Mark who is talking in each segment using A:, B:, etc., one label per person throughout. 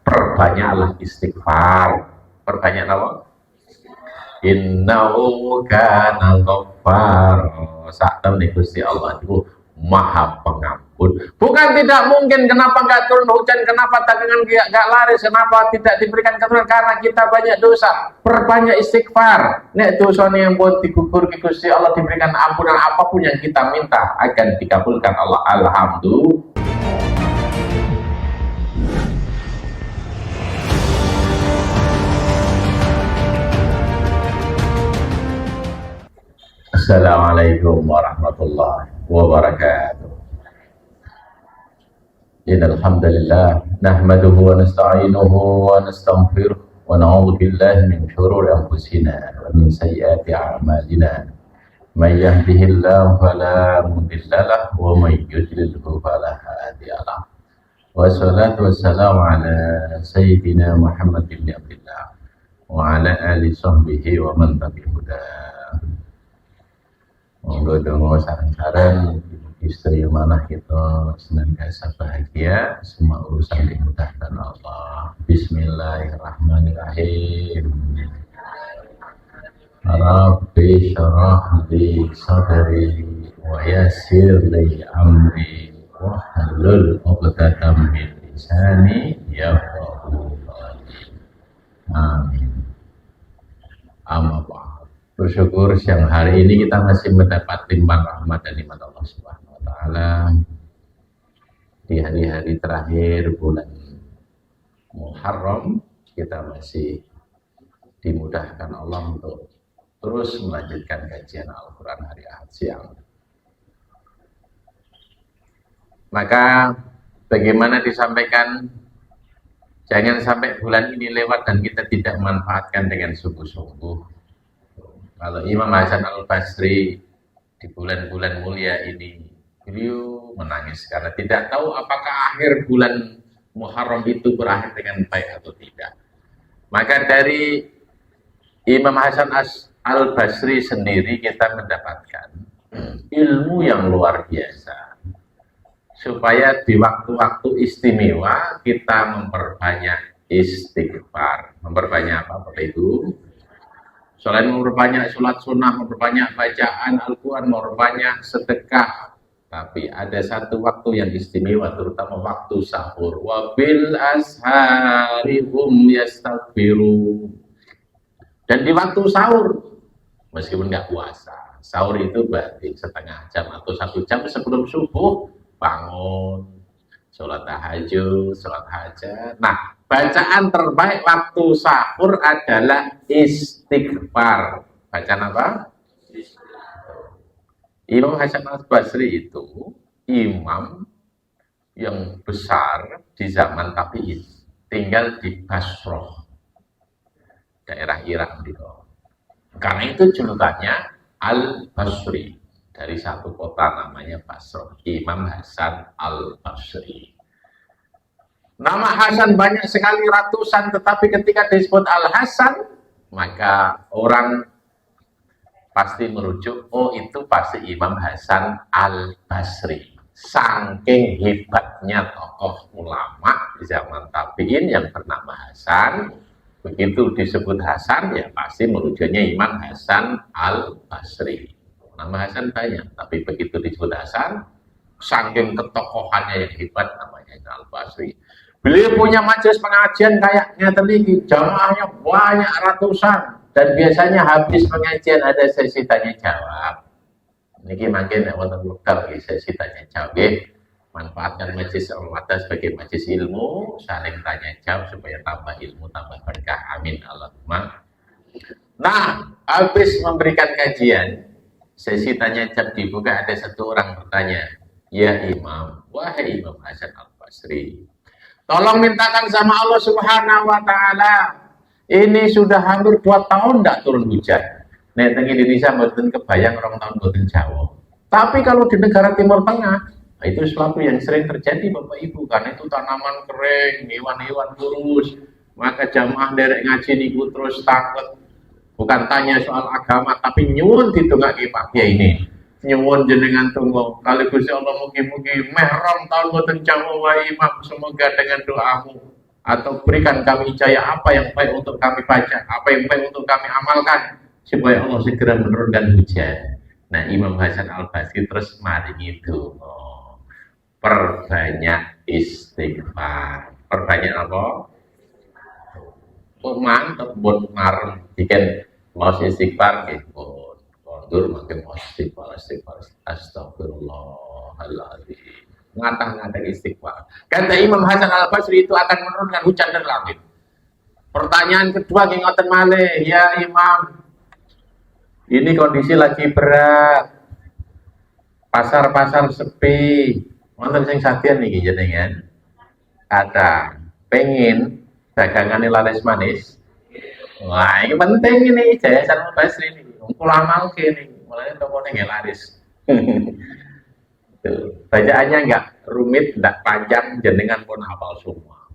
A: Perbanyaklah istighfar. Perbanyak apa? Innahu kana ghaffar. Sak temne Gusti Allah itu Maha Pengampun. Bukan tidak mungkin kenapa enggak turun hujan, kenapa dagangan enggak laris, kenapa tidak diberikan keturunan, karena kita banyak dosa. Perbanyak istighfar. Nek dosane yang pun digugur ke Gusti Allah, diberikan ampunan apapun yang kita minta akan dikabulkan Allah. Alhamdulillah. Assalamualaikum warahmatullahi wabarakatuh. Innal hamdalillah nahmaduhu wa nasta'inuhu wa nastaghfiruh wa na'udzu billahi min shururi anfusina wa min sayyiati a'malina. May yahdihillahu fala mudilla lahu wa may yudlilhu fala hadiya lahu. Wassalatu wassalamu ala sayyidina Muhammad bin Abdillah wa ala alihi sahbihi wa man tabi'ahu. Monggo dongo sareng-sareng istri manah kita senantiasa bahagia, semua urusan dimudahkan Allah. Bismillahirrahmanirrahim. Rabbi syrah li sadri wa yassir li amri wa hlul 'uqdatam min lisani yafqahu qawli. Amin. Amma ba'd. Bersyukur siang hari ini kita masih mendapat limpahan rahmat dan nikmat Allah Subhanahu wa taala di hari-hari terakhir bulan Muharram. Kita masih dimudahkan Allah untuk terus melanjutkan kajian Al-Quran hari Ahad siang. Maka bagaimana disampaikan, jangan sampai bulan ini lewat dan kita tidak memanfaatkan dengan sungguh-sungguh. Kalau Imam Hasan Al-Basri di bulan-bulan mulia ini, beliau menangis karena tidak tahu apakah akhir bulan Muharram itu berakhir dengan baik atau tidak. Maka dari Imam Hasan Al-Basri sendiri kita mendapatkan ilmu yang luar biasa, supaya di waktu-waktu istimewa kita memperbanyak istighfar. Memperbanyak apa Bapak Ibu? Selain memperbanyak sholat sunnah, memperbanyak bacaan Al-Quran, memperbanyak sedekah, tapi ada satu waktu yang istimewa, terutama waktu sahur. Wabil ashari hum yastaghfirun. Dan di waktu sahur, meskipun nggak puasa, sahur itu berarti setengah jam atau 1 jam sebelum subuh bangun, sholat tahajud, sholat hajat. Nah, bacaan terbaik waktu sahur adalah istighfar. Bacaan apa? Imam Hasan Al-Basri itu imam yang besar di zaman tabi'in, tinggal di Basrah, daerah Irak gitu. Karena itu julukannya Al-Basri, dari satu kota namanya Basrah. Imam Hasan Al-Basri. Nama Hasan banyak sekali, ratusan, tetapi ketika disebut Al-Hasan, maka orang pasti merujuk, oh itu pasti Imam Hasan Al-Basri. Saking hebatnya tokoh ulama di zaman tabi'in yang bernama Hasan, begitu disebut Hasan, ya pasti merujuknya Imam Hasan Al-Basri. Nama Hasan banyak, tapi begitu disebut Hasan, saking ketokohannya yang hebat, namanya Al-Basri. Beliau punya majelis pengajian kayaknya teliti, jamaahnya banyak ratusan, dan biasanya habis pengajian ada sesi tanya jawab. Niki makin wonten wekdal sesi tanya jawab. Manfaatkan majelis Al-Wadah sebagai majelis ilmu, saling tanya jawab supaya tambah ilmu, tambah berkah. Amin Allahumma. Nah, habis memberikan kajian, sesi tanya jawab dibuka, ada satu orang bertanya, ya Imam, wahai Imam Hasan Al-Basri, tolong mintakan sama Allah Subhanahu wa taala. Ini sudah hampir 2 tahun tidak turun hujan. Nek teng Indonesia mboten kebayang 2 tahun mboten Jawa. Tapi kalau di negara Timur Tengah, itu sesuatu yang sering terjadi Bapak Ibu, karena itu tanaman kering, hewan-hewan kurus. Maka jamaah derek ngaji niku terus takut. Bukan tanya soal agama, tapi nyuwun ditungake Pak Kiai ini. Nyuwun jenengan tunggu, kali Gusti Allah mugi-mugi meh 2 tahun mboten Jawa wae Imam, semoga dengan doamu atau berikan kami hidayah apa yang baik untuk kami baca, apa yang baik untuk kami amalkan, supaya Allah segera menurunkan hujan. Nah, Imam Hasan Al-Basri terus maringi itu, perbanyak istighfar. Perbanyak apa? Mantep buat ngarem bikin mau istighfar gitu. Kondur makin mau istighfar, astagfirullahaladzim. Ngatah-ngatah istighfar. Kata Imam Hasan Al-Basri itu akan menurunkan hujan dari langit. Pertanyaan kedua ngoten malih, ya Imam, ini kondisi lagi berat, pasar-pasar sepi, wonten sing sakian niki jenengan, ada pengen dagangannya laris manis. Wah, ini penting ini, Yayasan Al-Basri ini. Kula amalke ini, mulane tokone nggih laris. Bacaannya enggak rumit, enggak panjang, jenengan pun hafal semua.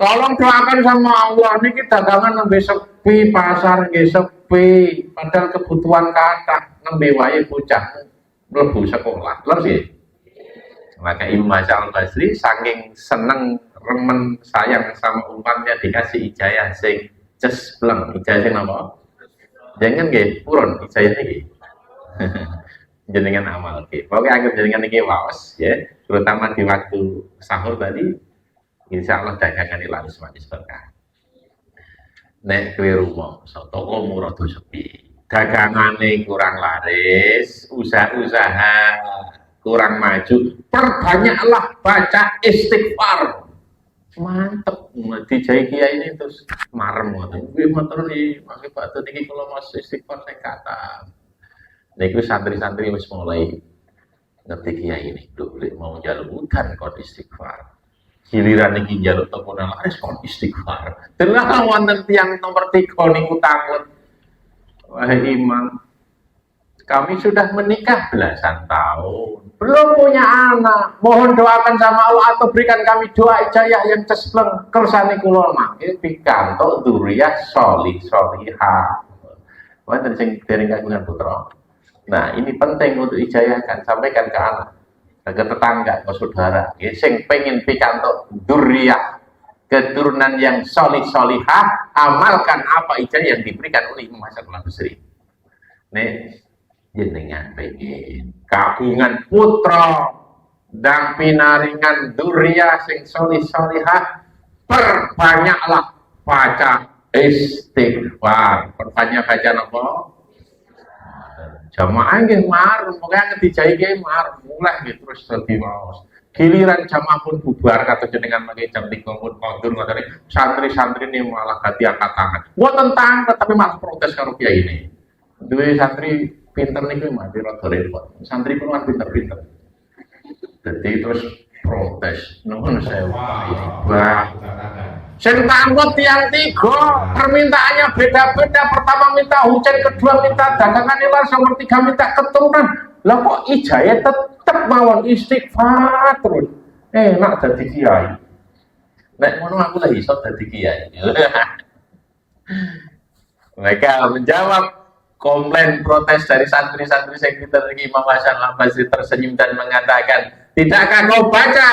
A: Tolong doakan sama Allah, ini dagangan nembe sepi, pasar nggih sepi, padahal kebutuhan kathah nembe wae bocah mlebu sekolah. Lho sih. Maka Imam Hasan Al-Basri saking seneng remen sayang sama umatnya dikasih ijazah sing cespleng. Ijazah sing apa? Jangan nggih purun ijazah iki. Jenengan amal nggih. Pokoke anggap jenengan iki waos ya, terutama di waktu sahur tadi, insyaallah dagangan laris manis berkah. Nek kowe rumangsa tokomu rada sepi, dagangane kurang laris, usaha-usaha kurang maju, perbanyaklah baca istighfar. Mantep, dijai kiai ini terus marem ngoten. Kuwi matur iki mangke Pak niki kula mas istighfar saya kata. Niku santri-santri wis mulai ngerti kiai ini, lho mau jalukan kon istighfar. Giliran iki njaluk toko laris kon istighfar. Tenan wonten tiyang nomor 3 niku takut. Wahai Imam, kami sudah menikah belasan tahun, belum punya anak. Mohon doakan sama Allah atau berikan kami doa ijayah yang cespleng kersane kula mangke pikantuk dzurriyyah sholihah. Wonten sing dereng kagungan putra. Nah, ini penting untuk ijayahkan, sampaikan ke anak, ke tetangga, ke saudara. Sing pengen pikantuk dzurriyyah keturunan yang sholihah, amalkan apa ijayah yang diberikan oleh Imam Hasan Al-Basri. Nih, jenengan pengen kagungan putra dan pinaringan dzurriyyah sing sholihah, perbanyaklah baca istighfar. Perbanyak baca napa? Jamaah nggih marem, pokoke dijai nggih marem, mulai nggih terus dadi waos. Giliran jamaah pun bubar kata jenengan mangke jam 3 pun kondur ngoten santri-santri ini malah ganti angkat tangan. Mboten tanglet tapi malah protes karo kiai ini. Duwe santri pinter niku mati rada repot. Santri pun kan pinter-pinter. Jadi terus protes. Nuwun sewu. Wah. Sing tanggot tiyang 3, permintaannya beda-beda. Pertama minta hujan, kedua minta dagangan laris, nomor 3 minta keturunan. Lah kok ijazah tetep mawon istighfar terus. Enak dadi kiai. Nek ngono aku lah iso dadi kiai. Mereka menjawab komplain protes dari santri-santri sekitar Imam Hasan Al-Basri tersenyum dan mengatakan, tidakkah kau baca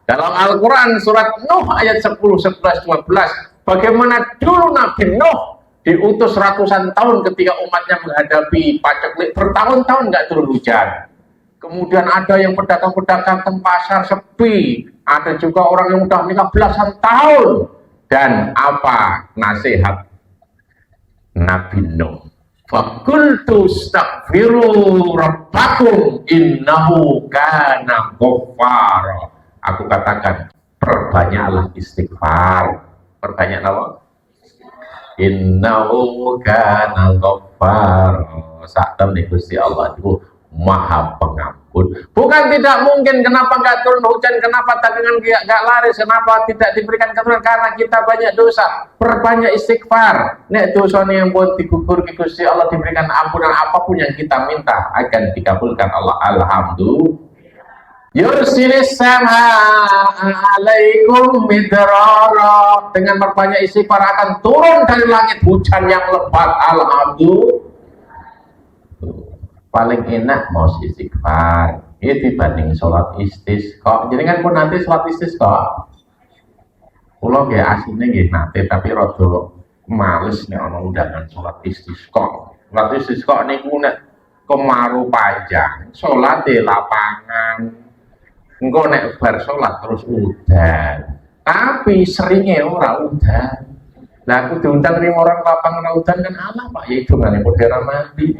A: dalam Al-Quran surat Nuh ayat 10, 11, 12 bagaimana dulu Nabi Nuh diutus ratusan tahun ketika umatnya menghadapi paceklik bertahun-tahun nggak turun hujan. Kemudian ada yang pedagang-pedagang di pasar sepi, ada juga orang yang udah nikah belasan tahun. Dan apa nasihat Nabi Nuh? Fakultu astaghfiru rabbakum innahu kana ghaffara. Aku katakan, perbanyaklah istighfar. Perbanyak apa? Innahu kana ghaffara. Sak temne Gusti Allah itu Maha Pengampun. Bukan tidak mungkin, kenapa nggak turun hujan, kenapa dagangan nggak laris, kenapa tidak diberikan keturunan, karena kita banyak dosa. Perbanyak istighfar. Nek dosa yang pun digugur ke Gusti Allah, diberikan ampunan, apapun yang kita minta akan dikabulkan Allah. Alhamdulillah. Yursilis sama alaikum midrara. Dengan perbanyak istighfar akan turun dari langit hujan yang lebat. Alhamdulillah. Paling enak mau istighfar itu dibanding sholat istisqa. Jadi kan pun nanti sholat istisqa Kula nggih asline nggih nate tapi rada males nek ana undangan salat istisqa. Salat istisqa niku nek kemarau panjang, salat di lapangan. Engko nek bar salat terus udan. Tapi seringnya ora udan. Lah aku diundang ning orang lapangan udan kan Allah Pak, ya dongane modern mati.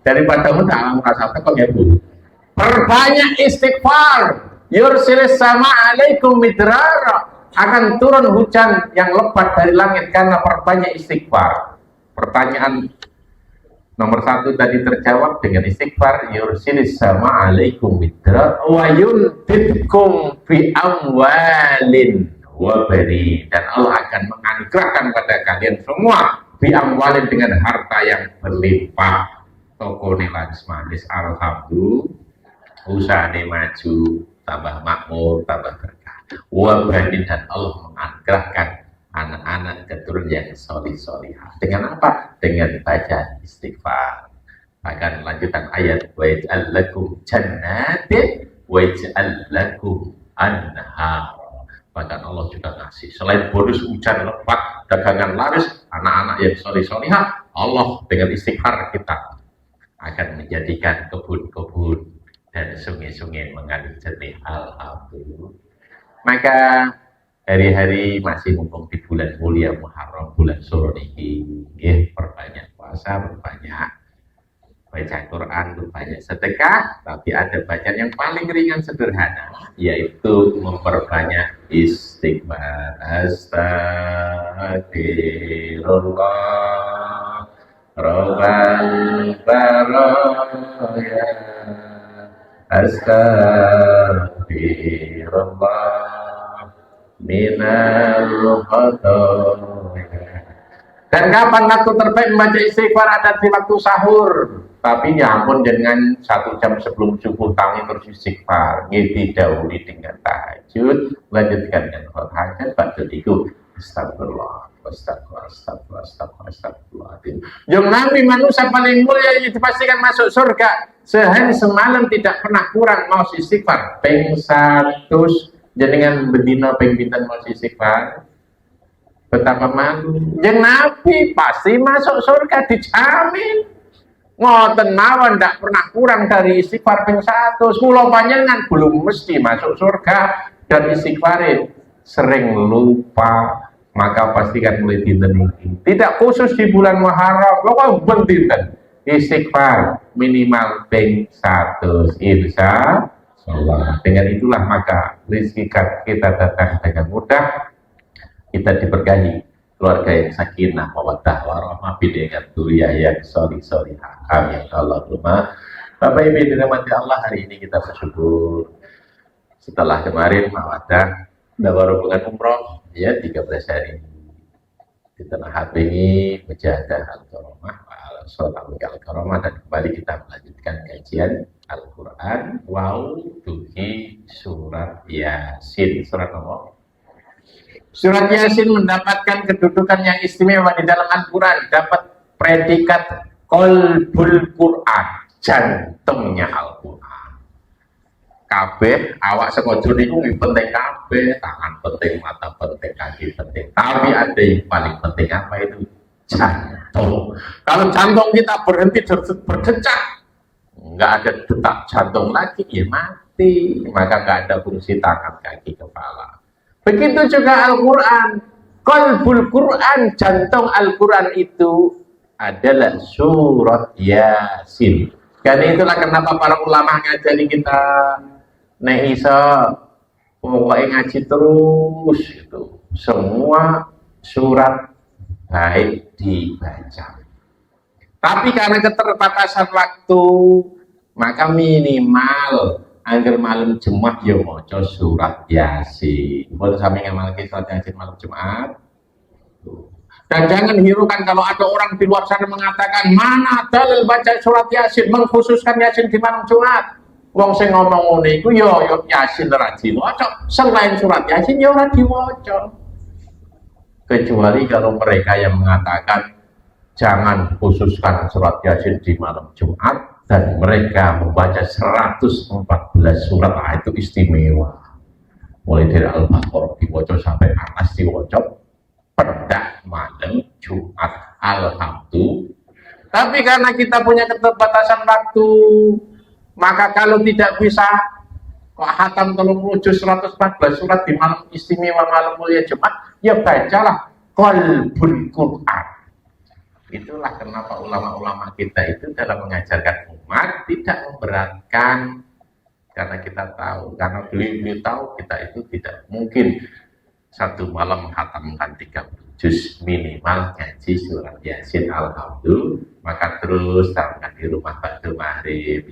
A: Daripada udah alam rasa kok ya Bu. Perbanyak istighfar. Yursilis sama alaikum midrara, akan turun hujan yang lebat dari langit karena perbanyak istighfar. Pertanyaan nomor 1 tadi terjawab dengan istighfar. Yursilis sama alaikum midrara wa yumdidkum fi amwalin wa bani, dan Allah akan menganugerahkan pada kalian semua fi amwalin dengan harta yang berlimpah. Toko laris manis, alhamdulillah, usahane maju, tambah makmur, tambah berkah. Wabanin, dan Allah menganugerahkan anak-anak keturunan yang solih-solihah. Dengan apa? Dengan baca istighfar. Bahkan lanjutan ayat, waj'al lakum jannatin waj'al lakum anhar. Bahkan Allah juga ngasih selain bonus hujan lebat, dagangan laris, anak-anak yang solih-solihah, Allah dengan istighfar kita akan menjadikan kebun-kebun dan sungai-sungai mengandung jernih. Alhamdulillah. Maka hari-hari masih mumpung di bulan mulia Muharram, bulan Suro ini, perbanyak puasa, perbanyak baca Quran, berbanyak sedekah. Tapi ada bacaan yang paling ringan sederhana, yaitu memperbanyak istighfar. Astagfirullah Rabbal baraya, astagfirullah minal khotoya. Dan kapan waktu terbaik membaca istighfar? Ada di waktu sahur. Tapi ya ampun, dengan 1 jam sebelum subuh tangi terus istighfar. Didahului dengan tahajud, lanjutkan dengan hajat, baca itu astagfirullah, astagfirullah, astagfirullah, astagfirullah, astagfirullah. Yang Nabi manusia paling mulia yang dipastikan masuk surga. Sehari semalam tidak pernah kurang mau istighfar. Peng 100, jenengan bedina peng pinten mau istighfar. Betapa malu. Yang Nabi pasti masuk surga, dijamin. Ngoten mawon ndak pernah kurang dari istighfar ping 100. Kula panjenengan belum mesti masuk surga dan istighfar sering lupa, maka pastikan mulai dinten ini. Tidak khusus di bulan Muharram, kok ben dinten istighfar minimal ping 100 insya Allah. Dengan itulah maka rezeki kita datang dengan mudah, kita diberkahi keluarga yang sakinah, mawaddah, warahmah, dengan duriyah yang solih-solihah. Amin. Allahumma. Bapak Ibu dirahmati Allah, hari ini kita bersyukur setelah kemarin mawaddah dalam hubungan umroh ya 13 hari di tengah hati ini menjaga al-karamah, al-karamah, dan kembali kita melanjutkan kajian Al-Quran. Wow, tuhi surat Yasin. Surat nomor Surat Yasin mendapatkan kedudukan yang istimewa di dalam Al-Quran, dapat predikat qalbul Quran, jantungnya Al-Quran. Kabeh awak sekojur itu penting kabeh, tangan penting, mata penting, kaki penting. Tapi ada yang paling penting, apa itu? Jantung. Kalau jantung kita berhenti berdecak, nggak ada detak jantung lagi, ya mati. Maka nggak ada fungsi tangan, kaki, kepala. Begitu juga Al-Quran. Qalbul Quran, jantung Al-Quran itu adalah surat Yasin. Karena itulah kenapa para ulama ngajari kita nek iso pokoknya ngaji terus itu. Semua surat baik dibaca. Tapi karena keterbatasan waktu, maka minimal agar malam Jumat ya maca surat Yasin. Boleh sami ngamalke surat Yasin malam Jumat. Dan jangan hiraukan kalau ada orang di luar sana mengatakan mana dalil baca surat Yasin, mengkhususkan Yasin di malam Jumat. Wong sing ngomong ngono iku yo Yasin ora diwaca, selain surat Yasin ya ora diwaca. Kecuali kalau mereka yang mengatakan jangan khususkan surat Yasin di malam Jumat, dan mereka membaca 114 surat, itu istimewa. mulai dari Al-Baqarah diwaca sampai Anas diwaca pedak malam Jumat alhamdulillah. Tapi karena kita punya keterbatasan waktu, maka kalau tidak bisa kok hatam 30 juz 114 surat di malam istimewa malam mulia Jumat, ya bacalah qalbul Quran. Itulah kenapa ulama-ulama kita itu dalam mengajarkan umat tidak memberatkan, karena kita tahu, karena beliau tahu kita itu tidak mungkin satu malam menghatamkan 30 juz, minimal ngaji surat Yasin alhamdulillah, maka terus taruhkan di rumah ba'da maghrib.